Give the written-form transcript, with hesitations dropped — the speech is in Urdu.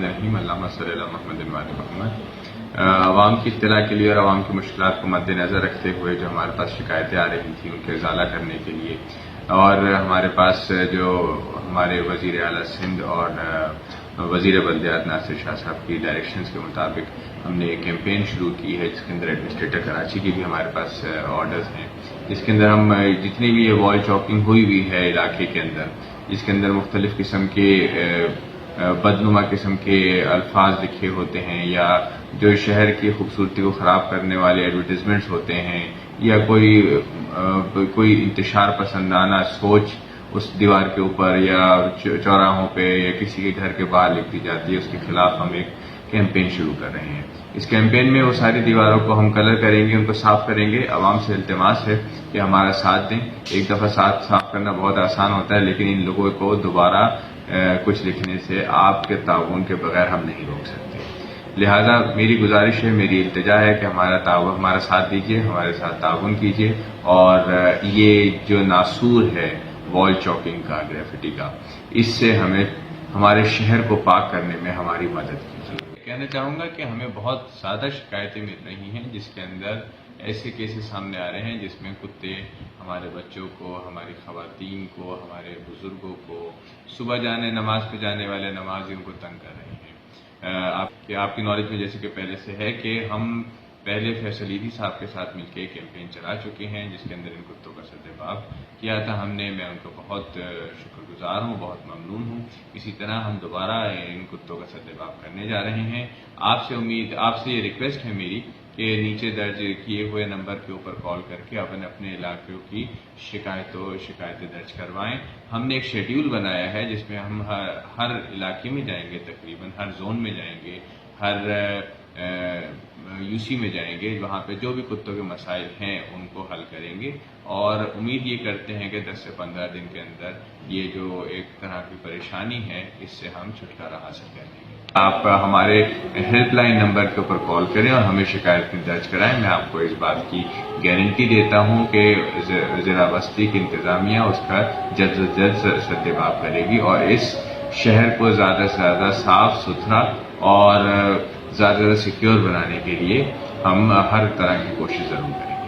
الرحمن الرحیم اللہم صلی علی محمد و آل محمد۔ عوام کی اطلاع کے لیے اور عوام کی مشکلات کو مد نظر رکھتے ہوئے جو ہمارے پاس شکایتیں آ رہی تھیں ان کے ازالہ کرنے کے لیے اور ہمارے پاس جو ہمارے وزیر اعلیٰ سندھ اور وزیر بلدیات ناصر شاہ صاحب کی ڈائریکشنز کے مطابق ہم نے ایک کیمپین شروع کی ہے جس کے اندر ایڈمنسٹریٹر کراچی کی بھی ہمارے پاس آرڈرز ہیں، جس کے اندر ہم جتنی بھی یہ وال چاکنگ ہوئی ہے علاقے کے اندر، جس کے اندر مختلف قسم کے بدنما قسم کے الفاظ لکھے ہوتے ہیں یا جو شہر کی خوبصورتی کو خراب کرنے والے ایڈورٹیزمنٹس ہوتے ہیں یا کوئی انتشار پسندانہ سوچ اس دیوار کے اوپر یا چوراہوں پہ یا کسی کے گھر کے باہر لکھ دی جاتی ہے، اس کے خلاف ہم ایک کیمپین شروع کر رہے ہیں۔ اس کیمپین میں وہ ساری دیواروں کو ہم کلر کریں گے، ان کو صاف کریں گے۔ عوام سے التماس ہے کہ ہمارا ساتھ دیں۔ ایک دفعہ ساتھ صاف کرنا بہت آسان ہوتا ہے، لیکن ان لوگوں کو دوبارہ کچھ لکھنے سے آپ کے تعاون کے بغیر ہم نہیں روک سکتے۔ لہذا میری گزارش ہے، میری التجا ہے کہ ہمارا ساتھ دیجیے، ہمارے ساتھ تعاون کیجیے اور یہ جو ناسور ہے وال چاکنگ کا، گریفٹی کا، اس سے ہمیں ہمارے شہر کو پاک کرنے میں ہماری مدد کیجیے۔ کہنا چاہوں گا کہ ہمیں بہت زیادہ شکایتیں مل رہی ہیں جس کے اندر ایسے کیسز سامنے آ رہے ہیں جس میں کتے ہمارے بچوں کو، ہماری خواتین کو، ہمارے بزرگوں کو، صبح نماز پہ جانے والے نمازیوں کو تنگ کر رہے ہیں۔ آپ کی نالج میں جیسے کہ پہلے سے ہے کہ ہم پہلے فیصل عیدی صاحب کے ساتھ مل کے کیمپین چلا چکے ہیں جس کے اندر ان کتوں کا سدباب کیا تھا ہم نے۔ میں ان کو بہت شکر گزار ہوں، بہت ممنون ہوں۔ اسی طرح ہم دوبارہ ان کتوں کا سدباب کرنے جا رہے ہیں۔ آپ سے یہ ریکویسٹ ہے میری کہ نیچے درج کیے ہوئے نمبر کے اوپر کال کر کے اپنے علاقوں کی شکایتیں درج کروائیں۔ ہم نے ایک شیڈیول بنایا ہے جس میں ہم ہر علاقے میں جائیں گے، تقریباً ہر زون میں جائیں گے، ہر UC میں جائیں گے، وہاں پہ جو بھی کتوں کے مسائل ہیں ان کو حل کریں گے اور امید یہ کرتے ہیں کہ 10 سے 15 دن کے اندر یہ جو ایک طرح کی پریشانی ہے اس سے ہم چھٹکارا حاصل کر لیں گے۔ آپ ہمارے ہیلپ لائن نمبر کے اوپر کال کریں اور ہمیں شکایت درج کرائیں۔ میں آپ کو اس بات کی گارنٹی دیتا ہوں کہ ضلع بستی کی انتظامیہ اس کا جلد سے جلد سدباب کرے گی اور اس شہر کو زیادہ سے زیادہ صاف ستھرا اور زیادہ سے زیادہ سیکیور بنانے کے لیے ہم ہر طرح کی کوشش ضرور کریں گے۔